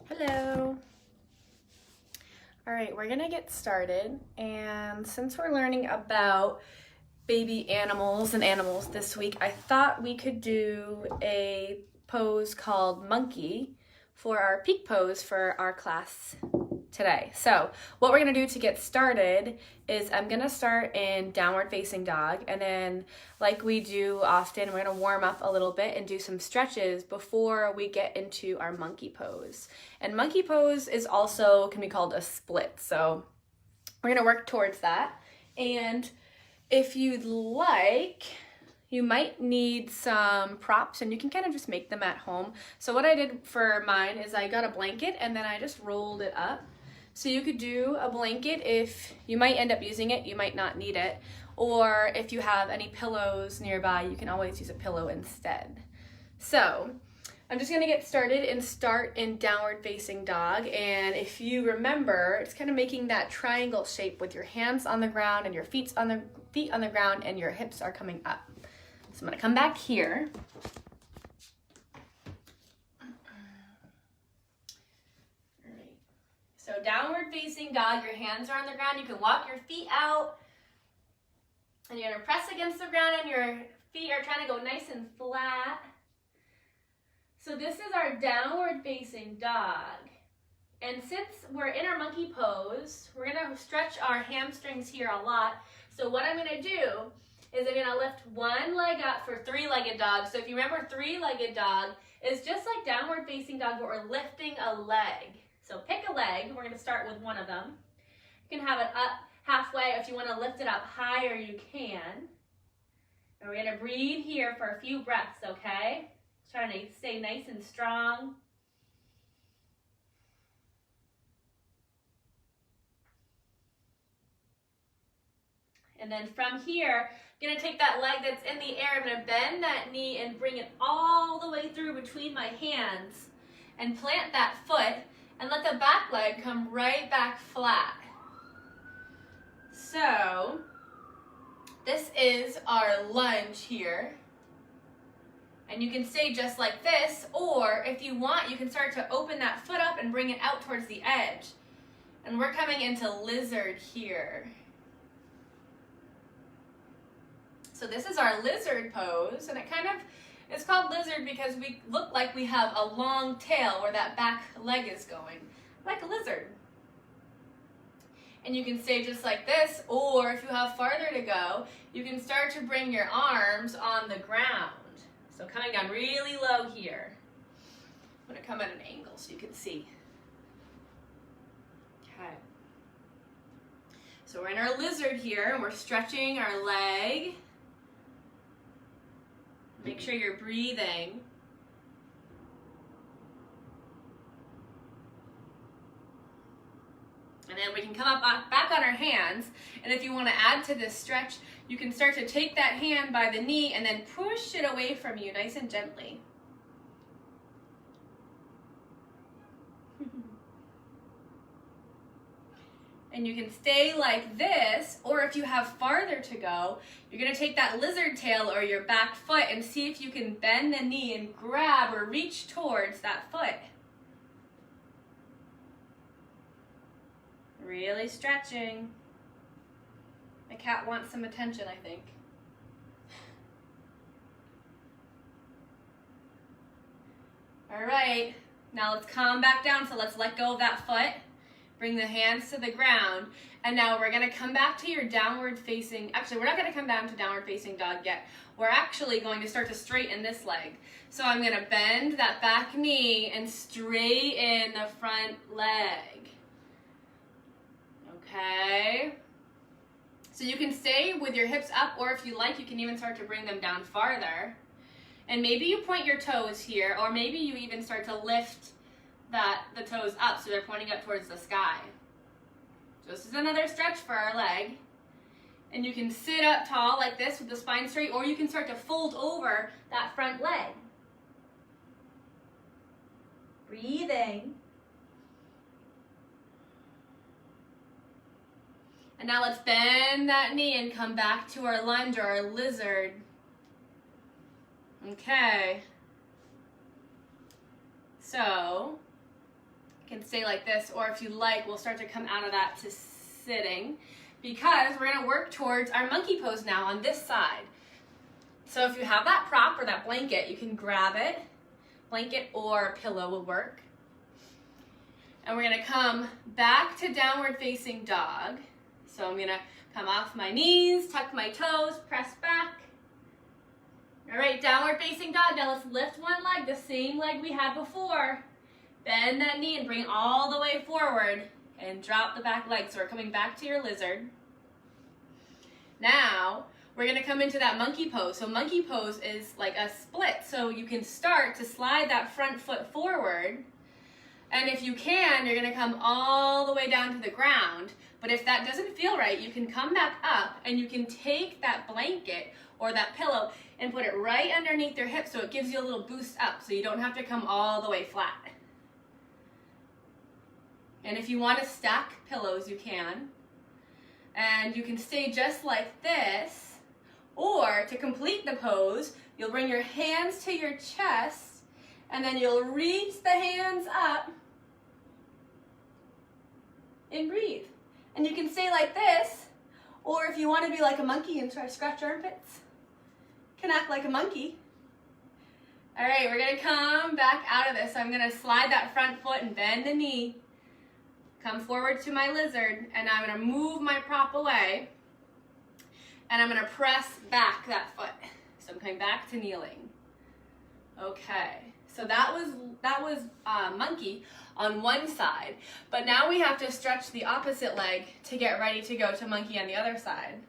Hello. All right, we're gonna get started. And since we're learning about baby animals and animals this week, I thought we could do a pose called monkey for our peak pose for our class today. So what we're gonna do to get started is I'm gonna start in downward facing dog, and then like we do often, we're gonna warm up a little bit and do some stretches before we get into our monkey pose. And monkey pose is also can be called a split. So we're gonna work towards that. And if you'd like, you might need some props and you can kind of just make them at home. So what I did for mine is I got a blanket and then I just rolled it up. So you could do a blanket if you might end up using it, you might not need it. Or if you have any pillows nearby, you can always use a pillow instead. So I'm just gonna get started and start in downward facing dog. And if you remember, it's kind of making that triangle shape with your hands on the ground and your feet on the ground and your hips are coming up. So I'm gonna come back here. So downward facing dog, your hands are on the ground. You can walk your feet out and you're gonna press against the ground and your feet are trying to go nice and flat. So this is our downward facing dog. And since we're in our monkey pose, we're gonna stretch our hamstrings here a lot. So what I'm gonna do is I'm gonna lift one leg up for three-legged dog. So if you remember, three-legged dog is just like downward facing dog, but we're lifting a leg. So pick a leg, we're gonna start with one of them. You can have it up halfway. If you wanna lift it up higher, you can. And we're gonna breathe here for a few breaths, okay? Trying to stay nice and strong. And then from here, I'm gonna take that leg that's in the air, I'm gonna bend that knee and bring it all the way through between my hands and plant that foot and let the back leg come right back flat. So this is our lunge here. And you can stay just like this, or if you want, you can start to open that foot up and bring it out towards the edge. And we're coming into lizard here. So this is our lizard pose, and it's called lizard because we look like we have a long tail where that back leg is going, like a lizard. And you can stay just like this, or if you have farther to go, you can start to bring your arms on the ground. So coming down really low here. I'm gonna come at an angle so you can see. Okay. So we're in our lizard here and we're stretching our leg. Make sure you're breathing. And then we can come up back on our hands. And if you want to add to this stretch, you can start to take that hand by the knee and then push it away from you nice and gently. And you can stay like this, or if you have farther to go, you're gonna take that lizard tail or your back foot and see if you can bend the knee and grab or reach towards that foot. Really stretching. My cat wants some attention, I think. All right, now let's calm back down. So let's let go of that foot. Bring the hands to the ground. And now we're gonna come back to your downward facing, actually we're not gonna come down to downward facing dog yet. We're actually going to start to straighten this leg. So I'm gonna bend that back knee and straighten the front leg. Okay. So you can stay with your hips up, or if you like, you can even start to bring them down farther. And maybe you point your toes here, or maybe you even start to lift the toes up so they're pointing up towards the sky. So this is another stretch for our leg. And you can sit up tall like this with the spine straight, or you can start to fold over that front leg. Breathing. And now let's bend that knee and come back to our lunge or our lizard. Okay. So stay like this, or if you like, we'll start to come out of that to sitting, because we're gonna work towards our monkey pose now on this side. So if you have that prop or that blanket, you can grab it. Blanket or pillow will work. And we're gonna come back to downward facing dog. So I'm gonna come off my knees, tuck my toes, press back. All right, downward facing dog. Now let's lift one leg, the same leg we had before. Bend that knee and bring it all the way forward and drop the back leg. So we're coming back to your lizard. Now, we're gonna come into that monkey pose. So monkey pose is like a split. So you can start to slide that front foot forward. And if you can, you're gonna come all the way down to the ground. But if that doesn't feel right, you can come back up and you can take that blanket or that pillow and put it right underneath your hip so it gives you a little boost up so you don't have to come all the way flat. And if you want to stack pillows, you can. And you can stay just like this. Or to complete the pose, you'll bring your hands to your chest and then you'll reach the hands up and breathe. And you can stay like this, or if you want to be like a monkey and try to scratch your armpits, you can act like a monkey. All right, we're gonna come back out of this. So I'm gonna slide that front foot and bend the knee. Come forward to my lizard, and I'm gonna move my prop away, and I'm gonna press back that foot. So I'm coming back to kneeling. Okay, so that was monkey on one side, but now we have to stretch the opposite leg to get ready to go to monkey on the other side.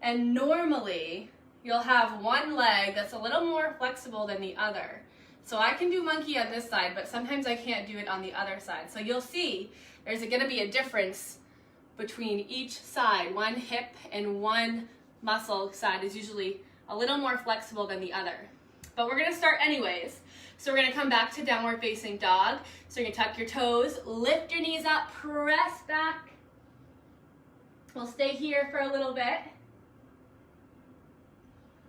And normally, you'll have one leg that's a little more flexible than the other. So I can do monkey on this side, but sometimes I can't do it on the other side. So you'll see there's gonna be a difference between each side. One hip and one muscle side is usually a little more flexible than the other. But we're gonna start anyways. So we're gonna come back to downward facing dog. So you're gonna tuck your toes, lift your knees up, press back. We'll stay here for a little bit.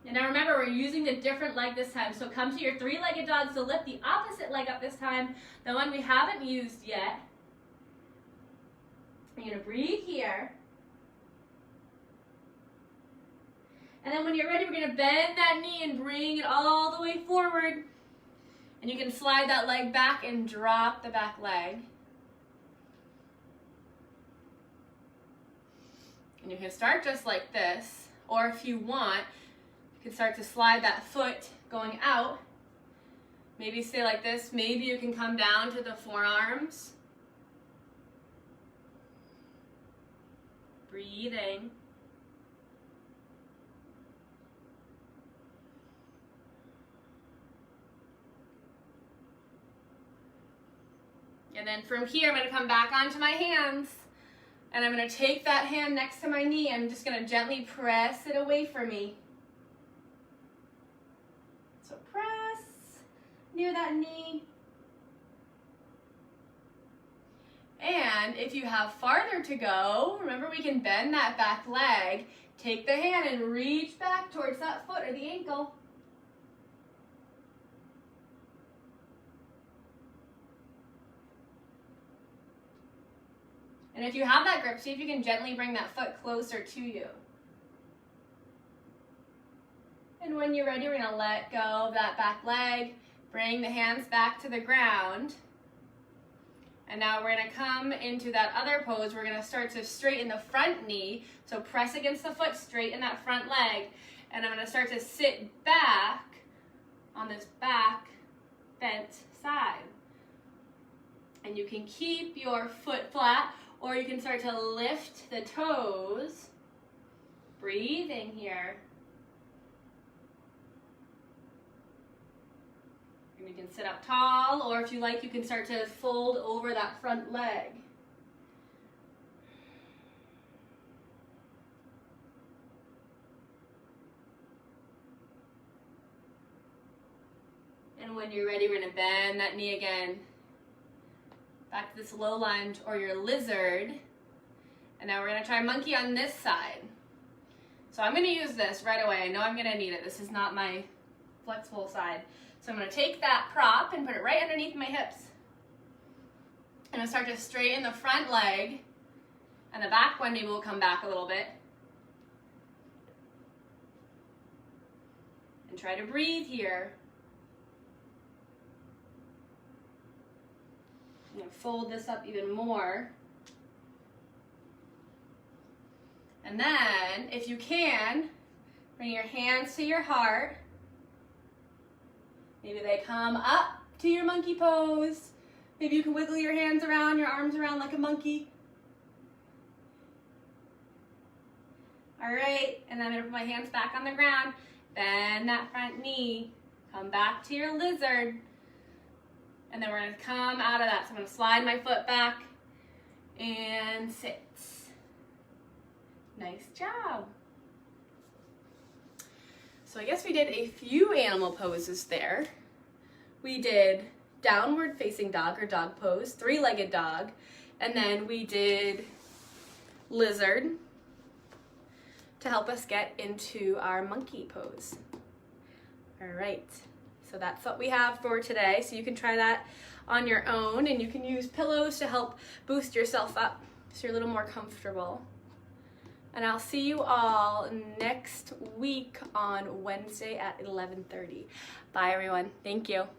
And now remember, we're using the different leg this time. So come to your three-legged dog. So lift the opposite leg up this time, the one we haven't used yet. You're gonna breathe here. And then when you're ready, we're gonna bend that knee and bring it all the way forward. And you can slide that leg back and drop the back leg. And you can start just like this, or if you want, you can start to slide that foot going out. Maybe stay like this. Maybe you can come down to the forearms. Breathing. And then from here, I'm going to come back onto my hands. And I'm going to take that hand next to my knee. I'm just going to gently press it away from me. So press near that knee. And if you have farther to go, remember we can bend that back leg. Take the hand and reach back towards that foot or the ankle. And if you have that grip, see if you can gently bring that foot closer to you. And when you're ready, we're going to let go of that back leg, bring the hands back to the ground. And now we're going to come into that other pose. We're going to start to straighten the front knee. So press against the foot, straighten that front leg. And I'm going to start to sit back on this back bent side. And you can keep your foot flat, or you can start to lift the toes. Breathing here. And you can sit up tall, or if you like, you can start to fold over that front leg. And when you're ready, we're going to bend that knee again. Back to this low lunge or your lizard. And now we're going to try monkey on this side. So I'm going to use this right away. I know I'm going to need it. This is not my flexible side. So I'm going to take that prop and put it right underneath my hips. I'm gonna start to straighten the front leg, and the back one maybe will come back a little bit. And try to breathe here. I'm gonna fold this up even more. And then, if you can, bring your hands to your heart. Maybe they come up to your monkey pose. Maybe you can wiggle your hands around, your arms around like a monkey. All right, and then I'm gonna put my hands back on the ground. Bend that front knee. Come back to your lizard. And then we're gonna come out of that. So I'm gonna slide my foot back and sit. Nice job. So I guess we did a few animal poses there. We did downward facing dog or dog pose, three-legged dog, and then we did lizard to help us get into our monkey pose. All right, so that's what we have for today. So you can try that on your own, and you can use pillows to help boost yourself up so you're a little more comfortable. And I'll see you all next week on Wednesday at 11:30. Bye everyone, thank you.